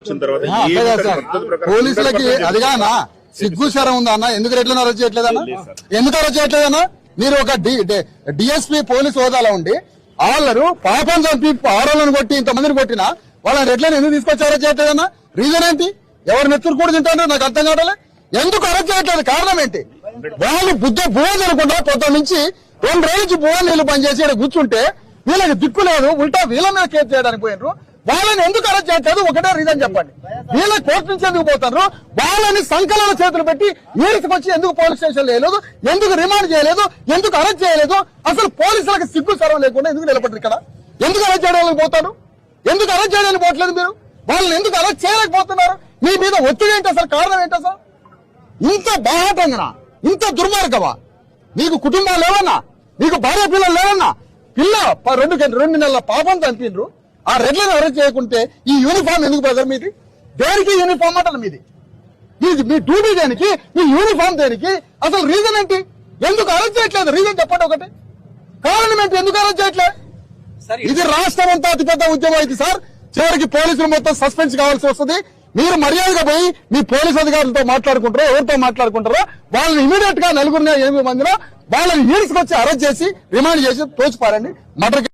వచ్చిన తర్వాత పోలీసులకి అదిగానా సిగ్గు శరం ఉందా అన్న? ఎందుకు రెడ్లను అరెస్ట్ చేయట్లేదన్నా? ఎందుకు అరెస్ట్ చేయట్లేదన్నా? మీరు ఒక డిఎస్పీ పోలీసు హోదాలో ఉండి వాళ్ళను పాపం చంపి ఆరోలను కొట్టి ఇంతమందిని కొట్టినా వాళ్ళని రెడ్లను ఎందుకు తీసుకొచ్చి అరెస్ట్ చేయట్లేదన్నా? రీజన్ ఏంటి? ఎవరు నెత్తురు కూడా తింటారో నాకు అర్థం కావట్లే. ఎందుకు అరెస్ట్ చేయట్లేదు? కారణం ఏంటి? వాళ్ళు బువ్వ జరగకుండా పొద్దు నుంచి 2 రోజుల నుంచి బువ్వ నీళ్లు పనిచేసి ఇక్కడ కూర్చుంటే వీళ్ళకి దిక్కు లేదు, ఉల్టా వీళ్ళ మీద కేసు చేయడానికి పోయినరు. వాళ్ళని ఎందుకు అరెస్ట్ చేయట్లేదు? ఒకటే రీజన్ చెప్పండి. వీళ్ళ కోర్టు నుంచి ఎందుకు పోతారు? వాళ్ళని సంకలన చేతులు పెట్టి ఈడ్చుకొచ్చి ఎందుకు పోలీస్ స్టేషన్ చేయలేదు? ఎందుకు రిమాండ్ చేయలేదు? ఎందుకు అరెస్ట్ చేయలేదు? అసలు పోలీసులకు సిగ్గు సర్వం లేకుండా ఎందుకు నిలబడ్డారు ఇక్కడ? ఎందుకు అరెస్ట్ చేయడానికి పోతారు? ఎందుకు అరెస్ట్ చేయడానికి పోవట్లేదు మీరు? వాళ్ళని ఎందుకు అరెస్ట్ చేయలేకపోతున్నారు? మీ మీద ఒత్తిడి ఏంటి? అసలు కారణం ఏంటి? అసలు ఇంత బాహాటంగా, ఇంత దుర్మార్గమా? మీకు కుటుంబాలు లేవన్నా? మీకు భార్య పిల్లలు లేవన్నా? పిల్ల 2 నెలల పాపం చంపిండ్రు. ఆ రెడ్లను అరెస్ట్ చేయకుంటే ఈ యూనిఫామ్ ఎందుకు బ్రదర్ మీది? దేనికి యూనిఫామ్ అంటారు మీది? మీ డ్యూటీ దేనికి? మీ యూనిఫామ్ దేనికి? అసలు రీజన్ ఏంటి? ఎందుకు అరెస్ట్ చేయట్లేదు? రీజన్ చెప్పండి ఒకటి. కారణం ఏంటి? ఎందుకు అరెస్ట్ చేయట్లేదు? ఇది రాష్ట్రం అంతా అతిపెద్ద ఉద్యమం అయితే సార్. చివరికి పోలీసులు మొత్తం సస్పెన్స్ కావాల్సి వస్తుంది. మీరు మర్యాదగా పోయి మీ పోలీసు అధికారులతో మాట్లాడుకుంటారో ఎవరితో మాట్లాడుకుంటారో వాళ్ళని ఇమీడియట్ గా 8 మందిలో వాళ్ళని ఈడ్చుకొచ్చి అరెస్ట్ చేసి రిమాండ్ చేసి తోచిపారండి. మర్డర్